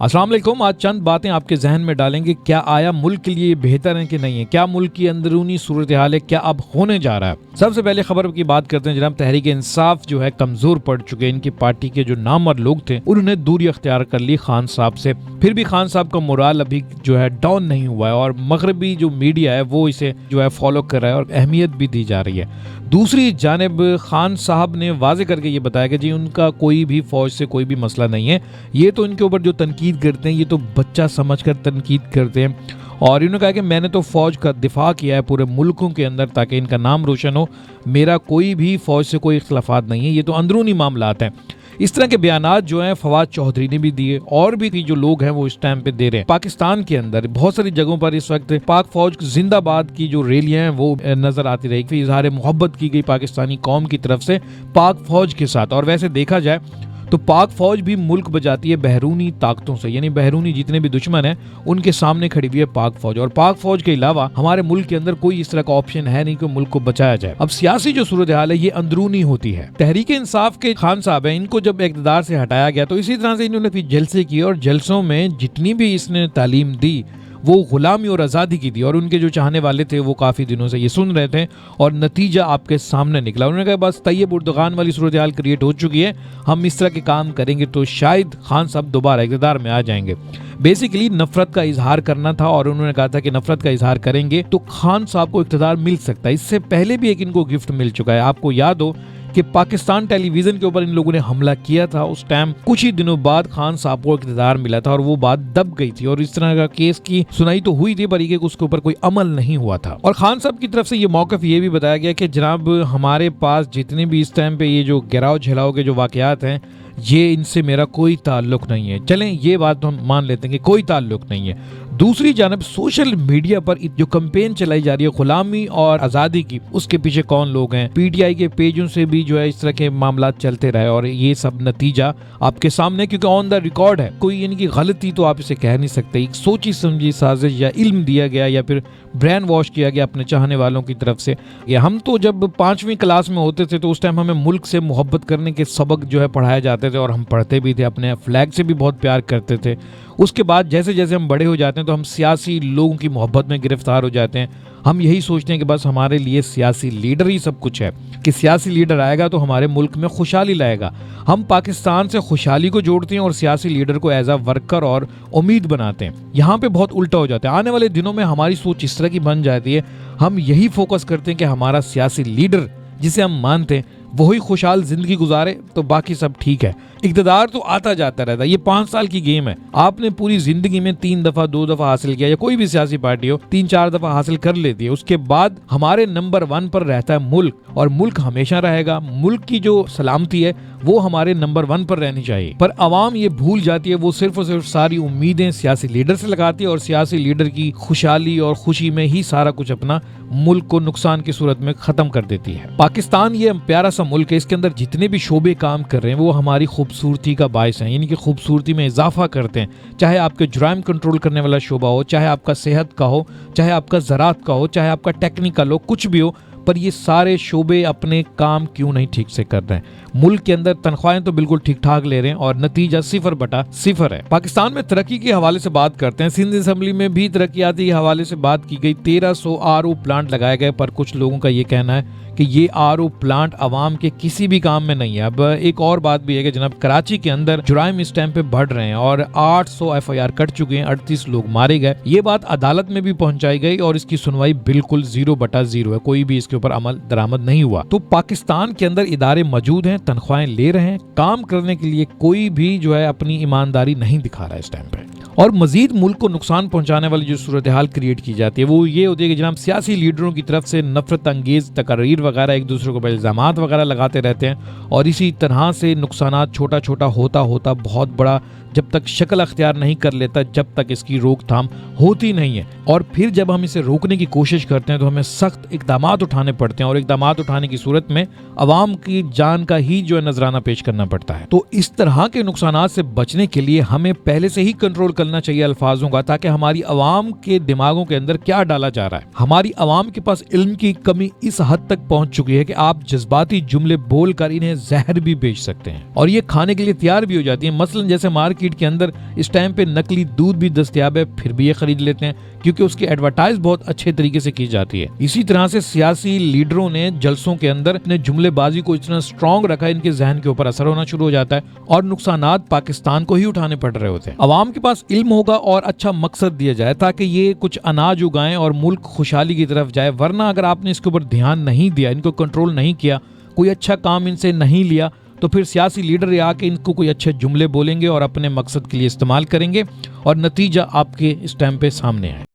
अस्सलाम वालेकुम। आज चंद बातें आपके जहन में डालेंगे। क्या आया मुल्क के लिए बेहतर है कि नहीं है? क्या मुल्क की अंदरूनी सूरत हाल है? क्या अब होने जा रहा है? सबसे पहले खबर की बात करते हैं। जनाब तहरीक इंसाफ जो है कमजोर पड़ चुके हैं। इनकी पार्टी के जो नामवर लोग थे उन्होंने दूरी अख्तियार कर ली खान साहब से। फिर भी खान साहब का मोराल अभी जो है डाउन नहीं हुआ है और मगरबी जो मीडिया है वो इसे जो है फॉलो कर रहा है और अहमियत भी दी जा रही है। दूसरी जानिब खान साहब ने वाजे करके ये बताया कि जी उनका कोई भी फौज से कोई भी मसला नहीं है। ये तो इनके ऊपर जो तनकीद करते हैं ये तो बच्चा समझकर तनकीद करते हैं। और इन्होंने कहा कि मैंने तो फौज का दिफा किया है पूरे मुल्कों के अंदर ताकि इनका नाम रोशन हो। मेरा कोई भी फौज से कोई इख्तलाफात नहीं है, ये तो अंदरूनी मामलात हैं। इस तरह के बयानात जो हैं फवाद चौधरी ने भी दिए और भी जो लोग हैं वो इस टाइम पे दे रहे हैं। पाकिस्तान के अंदर बहुत सारी जगहों पर इस वक्त पाक फौज जिंदाबाद की जो रैलियां हैं वो नजर आती रहेगी। इजहार मोहब्बत की गई पाकिस्तानी कौम की तरफ से पाक फौज के साथ। और वैसे देखा जाए तो पाक फौज भी मुल्क बचाती है बहरूनी ताकतों से, यानी बहरूनी जितने भी दुश्मन हैं उनके सामने खड़ी हुई है पाक फौज। और पाक फौज के अलावा हमारे मुल्क के अंदर कोई इस तरह का ऑप्शन है नहीं कि मुल्क को बचाया जाए। अब सियासी जो सूरत हाल है ये अंदरूनी होती है। तहरीक इंसाफ के खान साहब है, इनको जब इक़्तिदार से हटाया गया तो इसी तरह से इन्होंने फिर जलसे किए और जलसों में जितनी भी इसने तालीम दी वो गुलामी और आज़ादी की थी। और उनके जो चाहने वाले थे वो काफ़ी दिनों से ये सुन रहे थे और नतीजा आपके सामने निकला। उन्होंने कहा बस तैयब उर्दगान वाली सूरत हाल क्रिएट हो चुकी है, हम इस तरह के काम करेंगे तो शायद खान साहब दोबारा इक़्तिदार में आ जाएंगे। बेसिकली नफरत का इजहार करना था और उन्होंने कहा था कि नफरत का इजहार करेंगे तो खान साहब को इक़्तिदार मिल सकता है। इससे पहले भी एक इनको गिफ्ट मिल चुका है। आपको याद हो कि पाकिस्तान टेलीविजन के ऊपर इन लोगों ने हमला किया था, उस टाइम कुछ ही दिनों बाद खान साहब को इक़्तिदार मिला था और वो बात दब गई थी और इस तरह का केस की सुनाई तो हुई थी पर उसके ऊपर कोई अमल नहीं हुआ था। और खान साहब की तरफ से ये मौक़िफ़ ये भी बताया गया कि जनाब हमारे पास जितने भी इस टाइम पे ये जो गिराव झिलाव के जो वाक़यात हैं ये इनसे मेरा कोई ताल्लुक नहीं है। चलें ये बात तो हम मान लेते हैं कि कोई ताल्लुक नहीं है। दूसरी जानब सोशल मीडिया पर जो कैंपेन चलाई जा रही है गुलामी और आज़ादी की, उसके पीछे कौन लोग हैं? पीटीआई के पेजों से भी जो है इस तरह के मामला चलते रहे और ये सब नतीजा आपके सामने, क्योंकि ऑन द रिकॉर्ड है, कोई यानी कि गलती तो आप इसे कह नहीं सकते। एक सोची समझी साजिश या इल्म दिया गया या फिर ब्रेन वॉश किया गया अपने चाहने वालों की तरफ से। हम तो जब 5वीं क्लास में होते थे तो उस टाइम हमें मुल्क से मोहब्बत करने के सबक जो है पढ़ाए जाते थे और हम पढ़ते भी थे, अपने फ्लैग से भी बहुत प्यार करते थे। उसके बाद जैसे जैसे हम बड़े हो जाते हैं तो हम सियासी लोगों की मोहब्बत में गिरफ्तार हो जाते हैं। हम यही सोचते हैं कि बस हमारे लिए सियासी लीडर ही सब कुछ है, कि सियासी लीडर आएगा तो हमारे मुल्क में खुशहाली लाएगा। हम पाकिस्तान से खुशहाली को जोड़ते हैं और सियासी लीडर को एज अ वर्कर और उम्मीद बनाते हैं। यहाँ पे बहुत उल्टा हो जाता है। आने वाले दिनों में हमारी सोच इस तरह की बन जाती है, हम यही फोकस करते हैं कि हमारा सियासी लीडर जिसे हम मानते हैं वही खुशहाल जिंदगी गुजारे तो बाकी सब ठीक है। इक़्तिदार तो आता जाता रहता है, ये 5 साल की गेम है। आपने पूरी जिंदगी में 3 दफा 2 दफा हासिल किया या कोई भी सियासी पार्टी हो 3-4 दफा हासिल कर लेती है। उसके बाद हमारे नंबर 1 पर रहता है मुल्क और मुल्क हमेशा रहेगा। मुल्क की जो सलामती है वो हमारे नंबर 1 पर रहनी चाहिए। पर अवाम ये भूल जाती है, वो सिर्फ और सिर्फ सारी उम्मीदें सियासी लीडर से लगाती है और सियासी लीडर की खुशहाली और खुशी में ही सारा कुछ अपना मुल्क को नुकसान की सूरत में खत्म कर देती है। पाकिस्तान ये प्यारा सा मुल्क है, इसके अंदर जितने भी शोबे काम कर रहे हैं वो हमारी खूबसूरती का बायस है, यानी कि खूबसूरती में इजाफा करते हैं। चाहे आपके जुराइम कंट्रोल करने वाला शोबा हो, चाहे आपका सेहत का हो, चाहे आपका ज़राअत का हो, चाहे आपका टेक्निकल हो, कुछ भी हो, पर ये सारे शोबे अपने काम क्यों नहीं ठीक से कर रहे हैं? मुल्क के अंदर तनख्वाहें तो बिल्कुल ठीक ठाक ले रहे हैं और नतीजा 0/0 है। पाकिस्तान में तरक्की के हवाले से बात करते हैं। सिंध असेंबली में भी तरक्याती के हवाले से बात की गई। 1300 RO प्लांट लगाए गए, पर कुछ लोगों का ये कहना है कि ये RO प्लांट आवाम के किसी भी काम में नहीं है। अब एक और बात भी है कि जनाब कराची के अंदर जुराइम इस टाइम पे बढ़ रहे हैं और 800 FIR कट चुके हैं, 38 लोग मारे गए। ये बात अदालत में भी पहुंचाई गई और इसकी सुनवाई बिल्कुल 0/0 है, कोई भी इसके ऊपर अमल दरामद नहीं हुआ। तो पाकिस्तान के अंदर इदारे मौजूद हैं, तनख्वाहें ले रहे हैं, काम करने के लिए कोई भी जो है अपनी ईमानदारी नहीं दिखा रहा है इस टाइम पे। और मजीद मुल्क को नुकसान पहुंचाने वाली जो सूरत हाल क्रिएट की जाती है वो ये होती है कि जनाब सियासी लीडरों की तरफ से नफरत अंगेज तकरीर वगैरह एक दूसरे को इल्जामात वगैरह लगाते रहते हैं और इसी तरह से नुकसानात छोटा छोटा होता होता बहुत बड़ा जब तक शक्ल अख्तियार नहीं कर लेता, जब तक इसकी रोकथाम होती नहीं है। और फिर जब हम इसे रोकने की कोशिश करते हैं तो हमें सख्त इकदामात उठाने पड़ते हैं और इकदामात उठाने की सूरत में अवाम की जान का ही जो है नजराना पेश करना पड़ता है। तो इस तरह के नुकसानात से बचने के लिए हमें पहले से ही कंट्रोल करना चाहिए अल्फाजों का, ताकि हमारी अवाम के दिमागों के अंदर क्या डाला जा रहा है। हमारी अवाम के पास इल्म की कमी इस हद तक पहुंच चुकी है कि आप जज्बाती जुमले बोलकर इन्हें जहर भी बेच सकते हैं और ये खाने के लिए तैयार भी हो जाती है। मसलन जैसे मार्केट मार्केट के अंदर इस टाइम पे नकली दूध भी दस्तयाब है, फिर भी ये खरीद लेते हैं क्योंकि उसकी एडवर्टाइज बहुत अच्छे तरीके से की जाती है। इसी तरह से सियासी लीडरों ने जलसों के अंदर अपने जुमलेबाजी को इतना स्ट्रॉन्ग रखा, इनके जहन के ऊपर असर होना शुरू हो जाता है और नुकसानात पाकिस्तान को ही उठाने पड़ रहे होते हैं। अवाम के पास इल्म होगा और अच्छा मकसद दिया जाए ताकि ये कुछ अनाज उगाएं और मुल्क खुशहाली की तरफ जाए, वरना अगर आपने इसके ऊपर ध्यान नहीं दिया, इनको कंट्रोल नहीं किया, कोई अच्छा काम इनसे नहीं लिया, तो फिर सियासी लीडर आके इनको कोई अच्छे जुमले बोलेंगे और अपने मकसद के लिए इस्तेमाल करेंगे और नतीजा आपके इस टाइम पे सामने है।